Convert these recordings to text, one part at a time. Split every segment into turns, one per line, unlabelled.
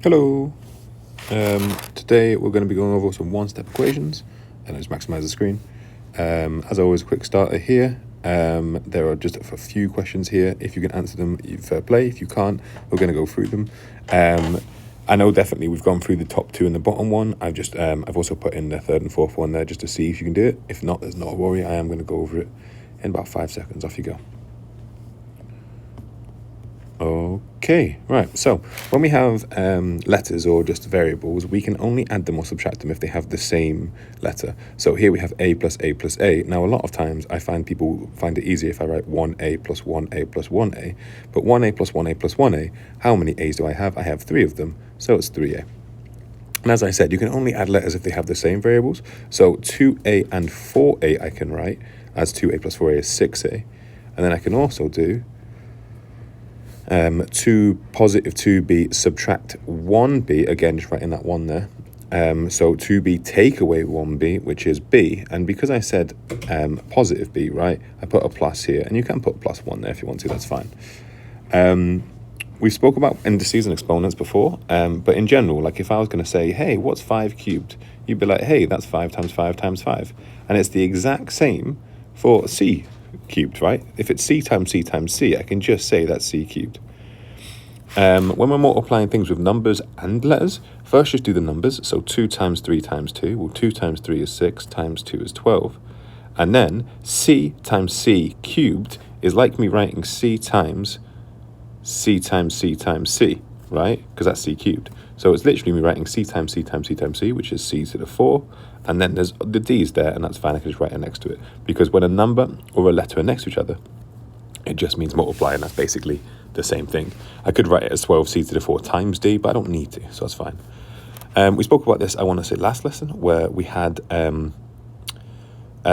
Hello. Today we're going to be going over some one-step equations, and let's maximize the screen. As always, quick starter here. There are just a few questions here. If you can answer them, fair play. If you can't, we're going to go through them. I know definitely we've gone through the top two and the bottom one. I've also put in the third and fourth one there just to see if you can do it. If not, there's not a worry. I am going to go over it in about 5 seconds. Off you go. Okay, right. So when we have letters or just variables, we can only add them or subtract them if they have the same letter. So here we have a plus a plus a. Now, a lot of times I find people find it easier if I write 1a plus 1a plus 1a. But 1a plus 1a plus 1a, how many a's do I have? I have 3 of them, so it's 3a. And as I said, you can only add letters if they have the same variables. So 2a and 4a I can write as 2a plus 4a is 6a. And then I can also do 2 positive 2b subtract 1b, again just writing that 1 there. So 2b take away 1b, which is b, and because I said positive b, right, I put a plus here, and you can put plus 1 there if you want to, that's fine. We spoke about indices and exponents before, but in general, like if I was going to say, hey, what's 5 cubed? You'd be like, hey, that's 5 times 5 times 5. And it's the exact same for c cubed, right? If it's c times c times c, I can just say that's c cubed. When we're multiplying things with numbers and letters, first just do the numbers. So 2 times 3 times 2, well, 2 times 3 is 6, times 2 is 12. And then c times c cubed is like me writing c times c times c times c, right? Because that's c cubed. So it's literally me writing c times c times c times c, which is c to the 4. And then there's the d's there, and that's fine. I can just write it next to it. Because when a number or a letter are next to each other, it just means multiply, and that's basically the same thing. I could write it as 12c to the 4 times d, but I don't need to, so that's fine. We spoke about this, I want to say, last lesson, where we had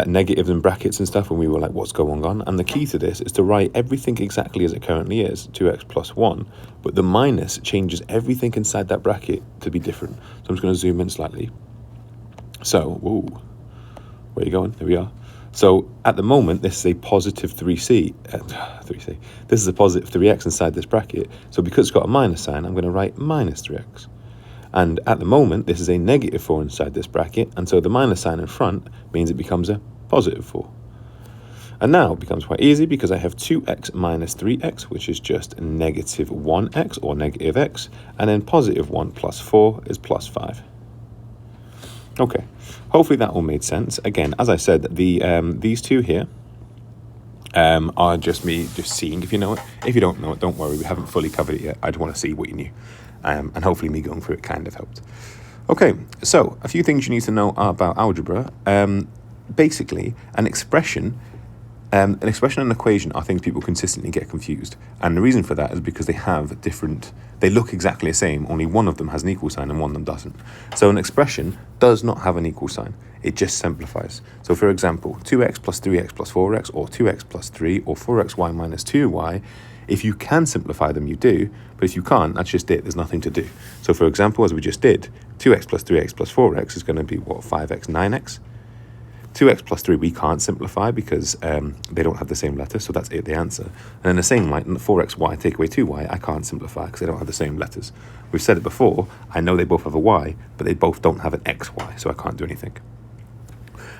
negatives and brackets and stuff, and we were like, what's going on? And the key to this is to write everything exactly as it currently is, 2x plus 1, but the minus changes everything inside that bracket to be different. So I'm just going to zoom in slightly. So, whoa, where are you going? Here we are. So at the moment, this is a positive 3c. This is a positive 3x inside this bracket. So because it's got a minus sign, I'm going to write minus 3x. And at the moment, this is a negative 4 inside this bracket. And so the minus sign in front means it becomes a positive 4. And now it becomes quite easy because I have 2x minus 3x, which is just negative 1x or negative x. And then positive 1 plus 4 is plus 5. Okay, hopefully that all made sense. Again, as I said, these two here are just me just seeing if you know it. If you don't know it, don't worry, we haven't fully covered it yet. I just want to see what you knew. And hopefully me going through it kind of helped. Okay, so a few things you need to know about algebra. Basically, an expression and an equation are things people consistently get confused. And the reason for that is because they look exactly the same, only one of them has an equal sign and one of them doesn't. So an expression does not have an equal sign. It just simplifies. So for example, 2x plus 3x plus 4x, or 2x plus 3, or 4xy minus 2y, if you can simplify them, you do. But if you can't, that's just it. There's nothing to do. So for example, as we just did, 2x plus 3x plus 4x is going to be, 5x, 9x? 2x plus 3 we can't simplify because they don't have the same letter, so that's it, the answer. And then the same like 4xy take away 2y, I can't simplify because they don't have the same letters. We've said it before, I know they both have a y, but they both don't have an xy, so I can't do anything.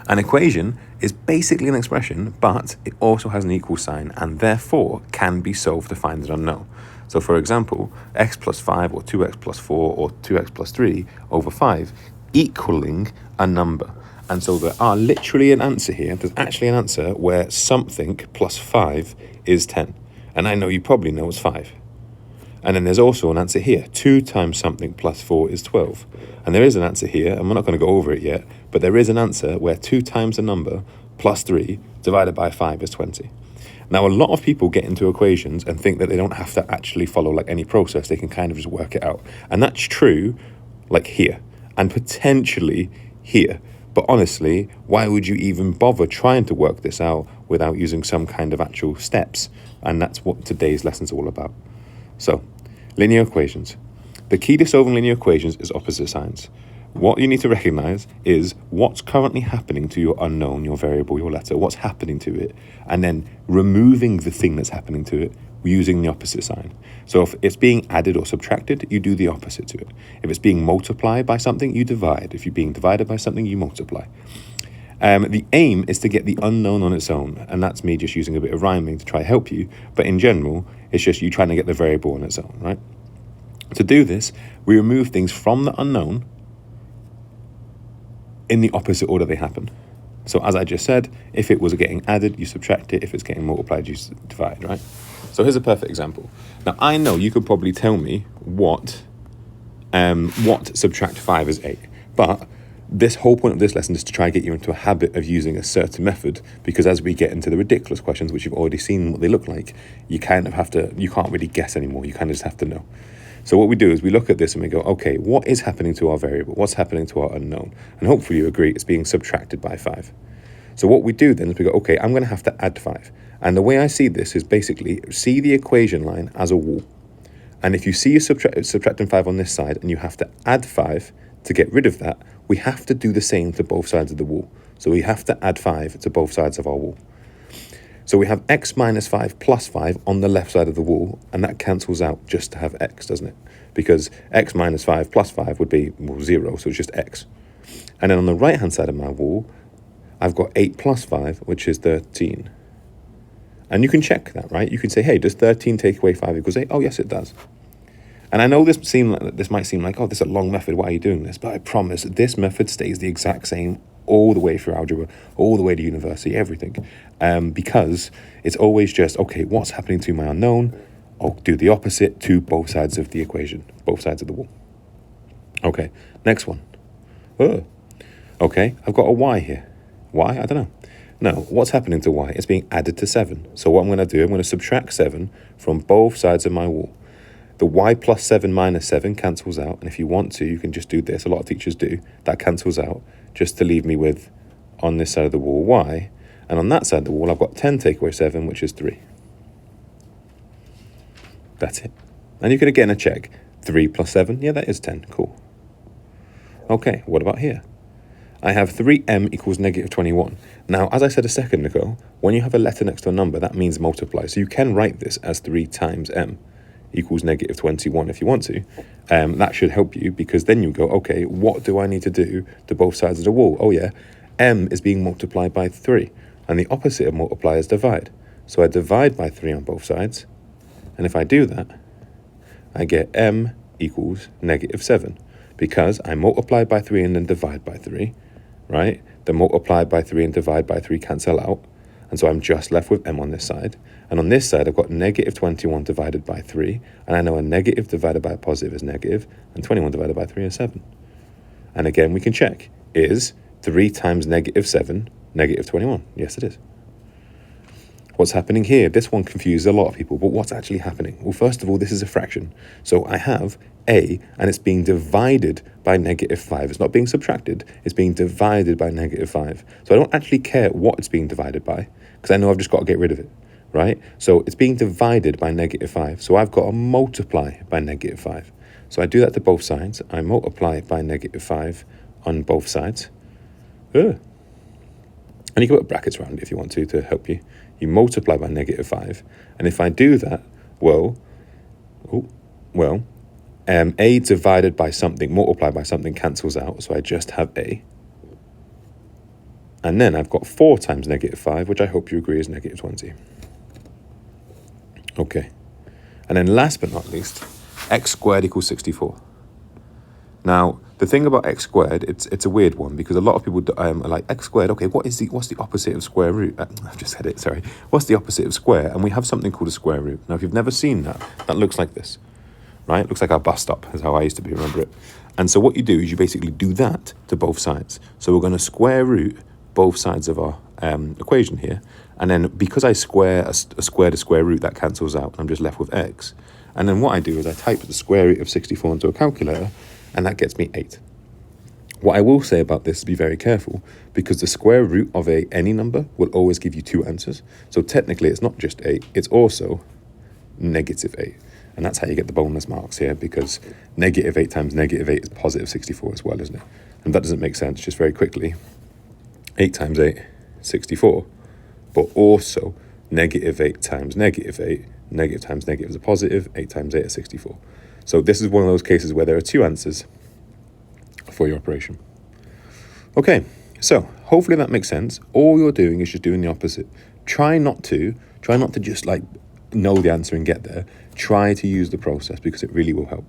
An equation is basically an expression, but it also has an equal sign and therefore can be solved to find an unknown. So for example, x plus 5 or 2x plus 4 or 2x plus 3 over 5 equaling a number. And so there are literally an answer here. There's actually an answer where something plus 5 is 10. And I know you probably know it's 5. And then there's also an answer here. 2 times something plus 4 is 12. And there is an answer here, and we're not going to go over it yet, but there is an answer where 2 times a number plus 3 divided by 5 is 20. Now, a lot of people get into equations and think that they don't have to actually follow like any process. They can kind of just work it out. And that's true like here and potentially here. But honestly, why would you even bother trying to work this out without using some kind of actual steps? And that's what today's lesson's all about. So, linear equations. The key to solving linear equations is opposite signs. What you need to recognize is what's currently happening to your unknown, your variable, your letter, what's happening to it, and then removing the thing that's happening to it using the opposite sign. So if it's being added or subtracted, you do the opposite to it. If it's being multiplied by something, you divide. If you're being divided by something, you multiply. The aim is to get the unknown on its own, and that's me just using a bit of rhyming to try to help you. But in general, it's just you trying to get the variable on its own, right? To do this, we remove things from the unknown in the opposite order they happen. So as I just said, if it was getting added, you subtract it. If it's getting multiplied, you divide, right? So here's a perfect example. Now, I know you could probably tell me what subtract 5 is 8, but this whole point of this lesson is to try and get you into a habit of using a certain method, because as we get into the ridiculous questions, which you've already seen what they look like, you kind of have to, you can't really guess anymore. You kind of just have to know. So what we do is we look at this and we go, okay, what is happening to our variable? What's happening to our unknown? And hopefully you agree it's being subtracted by 5. So what we do then is we go, okay, I'm going to have to add 5. And the way I see this is basically see the equation line as a wall. And if you see you subtracting 5 on this side and you have to add 5 to get rid of that, we have to do the same to both sides of the wall. So we have to add 5 to both sides of our wall. So we have x minus 5 plus 5 on the left side of the wall, and that cancels out just to have x, doesn't it? Because x minus 5 plus 5 would be, well, 0, so it's just x. And then on the right-hand side of my wall, I've got 8 plus 5, which is 13. And you can check that, right? You can say, hey, does 13 take away 5 equals 8? Oh, yes, it does. And I know this might seem like, oh, this is a long method, why are you doing this? But I promise this method stays the exact same all the way through algebra, all the way to university, everything. Because it's always just, okay, what's happening to my unknown? I'll do the opposite to both sides of the equation, both sides of the wall. Okay, next one. Oh, okay, I've got a y here. Why? I don't know. No, what's happening to y? It's being added to 7. So what I'm going to do, I'm going to subtract 7 from both sides of my wall. The y plus 7 minus 7 cancels out. And if you want to, you can just do this. A lot of teachers do. That cancels out just to leave me with, on this side of the wall, y. And on that side of the wall, I've got 10 take away 7, which is 3. That's it. And you can again check. 3 plus 7, yeah, that is 10. Cool. Okay, what about here? I have 3m equals negative 21. Now, as I said a second ago, when you have a letter next to a number, that means multiply. So you can write this as 3 times m equals negative 21 if you want to. That should help you, because then you go, okay, what do I need to do to both sides of the wall? Oh yeah, m is being multiplied by 3, and the opposite of multiply is divide. So I divide by 3 on both sides, and if I do that, I get m equals negative 7, because I multiply by 3 and then divide by 3, right? The multiply by 3 and divide by 3 cancel out, and so I'm just left with m on this side. And on this side, I've got negative 21 divided by 3, and I know a negative divided by a positive is negative, and 21 divided by 3 is 7. And again, we can check. Is 3 times negative 7 negative 21? Yes, it is. What's happening here? This one confuses a lot of people, but what's actually happening? Well, first of all, this is a fraction. So I have a, and it's being divided by negative 5. It's not being subtracted, it's being divided by negative 5. So I don't actually care what it's being divided by, because I know I've just got to get rid of it, right? So it's being divided by negative 5. So I've got to multiply by negative 5. So I do that to both sides. I multiply by negative 5 on both sides. And you can put brackets around it if you want to help you. You multiply by negative 5. And if I do that, a divided by something, multiplied by something cancels out. So I just have a. And then I've got 4 times negative 5, which I hope you agree is negative 20. Okay. And then last but not least, x squared equals 64. Now, the thing about x squared, it's a weird one, because a lot of people are like, x squared, okay, what's the opposite of square root? I've just said it, sorry. What's the opposite of square? And we have something called a square root. Now, if you've never seen that, that looks like this, right? It looks like our bus stop, is how I used to be, remember it? And so what you do is you basically do that to both sides. So we're going to square root both sides of our equation here. And then because I square a square to square root, that cancels out. I'm just left with x. And then what I do is I type the square root of 64 into a calculator, and that gets me 8. What I will say about this is be very careful, because the square root of any number will always give you 2 answers. So technically it's not just 8, it's also negative 8. And that's how you get the bonus marks here, because negative 8 times negative 8 is positive 64 as well, isn't it? And that doesn't make sense. Just very quickly, 8 times 8, 64. But also negative 8 times negative 8, Negative times negative is a positive. 8 times 8 is 64. So this is one of those cases where there are two answers for your operation. Okay, so hopefully that makes sense. All you're doing is just doing the opposite. Try not to just like know the answer and get there. Try to use the process because it really will help.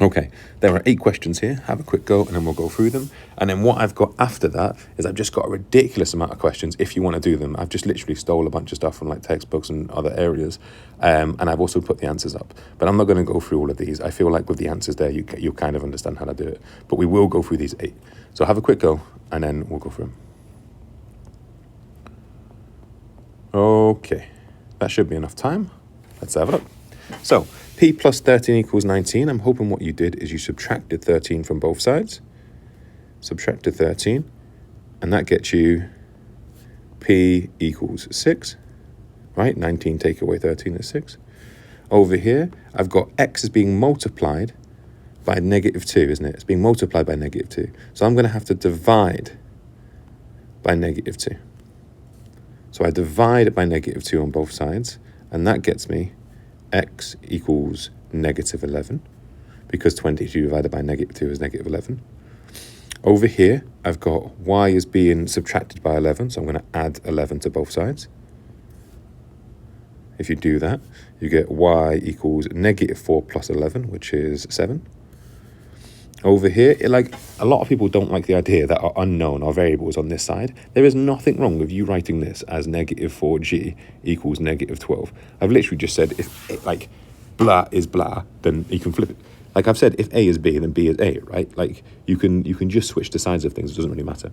Okay, there are 8 questions here. Have a quick go and then we'll go through them. And then what I've got after that is I've just got a ridiculous amount of questions if you want to do them. I've just literally stole a bunch of stuff from like textbooks and other areas. And I've also put the answers up. But I'm not going to go through all of these. I feel like with the answers there, you'll kind of understand how to do it. But we will go through these 8. So have a quick go and then we'll go through them. Okay, that should be enough time. Let's have a look. So, p plus 13 equals 19. I'm hoping what you did is you subtracted 13 from both sides. Subtracted 13. And that gets you p equals 6. Right? 19 take away 13 is 6. Over here, I've got x is being multiplied by negative 2, isn't it? It's being multiplied by negative 2. So I'm going to have to divide by negative 2. So I divide by negative 2 on both sides, and that gets me x equals negative 11, because 22 divided by negative 2 is negative 11. Over here, I've got y is being subtracted by 11, so I'm going to add 11 to both sides. If you do that, you get y equals negative 4 plus 11, which is 7. Over here, like a lot of people don't like the idea that our unknown, our variables on this side. There is nothing wrong with you writing this as negative 4g equals negative 12. I've literally just said if it, like blah is blah, then you can flip it. Like I've said, if A is B, then B is A, right? Like you can just switch the sides of things. It doesn't really matter.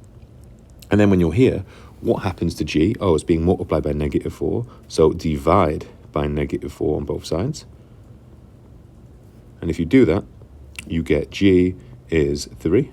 And then when you're here, what happens to g? Oh, it's being multiplied by negative 4. So divide by negative 4 on both sides. And if you do that, you get g is 3.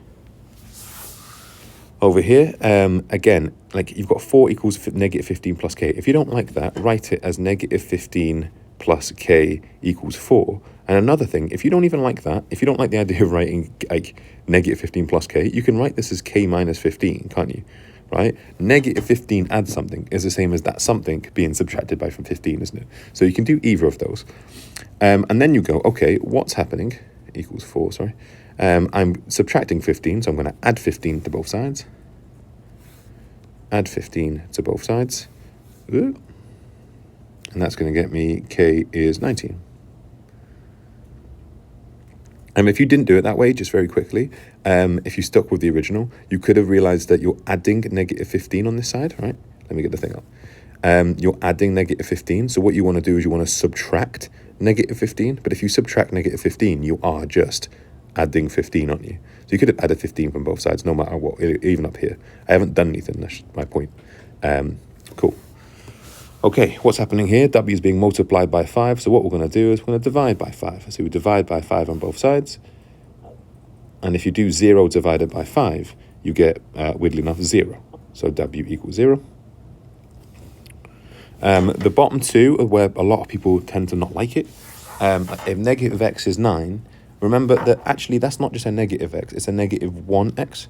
Over here, again, like you've got 4 equals negative 15 plus k. If you don't like that, write it as negative 15 plus k equals 4. And another thing, if you don't even like that, if you don't like the idea of writing like negative 15 plus k, you can write this as k minus 15, can't you? Right? Negative 15 add something is the same as that something being subtracted by from 15, isn't it? So you can do either of those. And then you go, okay, what's happening? Equals 4, sorry. I'm subtracting 15, so I'm going to add 15 to both sides. Add 15 to both sides. And that's going to get me k is 19. If you didn't do it that way, just very quickly, if you stuck with the original, you could have realized that you're adding negative 15 on this side, right? Let me get the thing up. You're adding negative 15. So what you want to do is you want to subtract negative 15. But if you subtract negative 15, you are just adding 15 on you. So you could have added 15 from both sides, no matter what, even up here. I haven't done anything, that's my point. Cool. Okay, what's happening here? W is being multiplied by 5. So what we're going to do is we're going to divide by 5. So we divide by 5 on both sides. And if you do 0 divided by 5, you get, weirdly enough, 0. So W equals 0. The bottom two are where a lot of people tend to not like it. If negative x is 9, remember that actually that's not just a negative x, it's a negative 1x.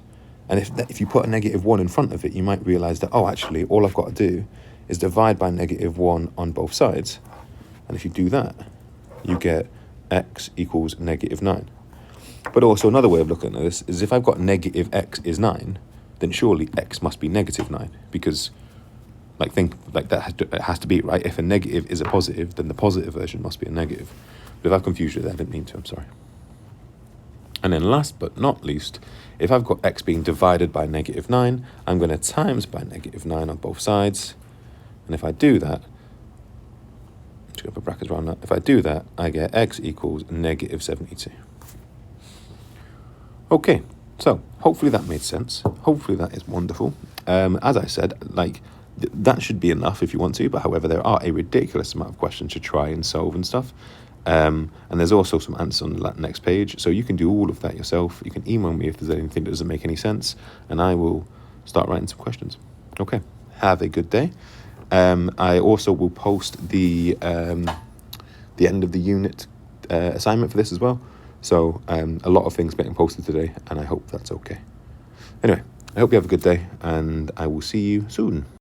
And if you put a negative 1 in front of it, you might realize that, oh, actually, all I've got to do is divide by negative 1 on both sides. And if you do that, you get x equals negative 9. But also another way of looking at this is if I've got negative x is 9, then surely x must be negative 9, because think like that it has to be, right? If a negative is a positive, then the positive version must be a negative. But if I've confused you there, I didn't mean to, I'm sorry. And then last but not least, if I've got x being divided by negative 9, I'm going to times by negative 9 on both sides. And if I do that, I'm just going to put brackets around that. If I do that, I get x equals negative 72. Okay, so hopefully that made sense. Hopefully that is wonderful. As I said, that should be enough if you want to, but however, there are a ridiculous amount of questions to try and solve and stuff. And there's also some answers on the next page, so you can do all of that yourself. You can email me if there's anything that doesn't make any sense, and I will start writing some questions. Okay, have a good day. I also will post the end of the unit assignment for this as well. So a lot of things getting posted today, and I hope that's okay. Anyway, I hope you have a good day, and I will see you soon.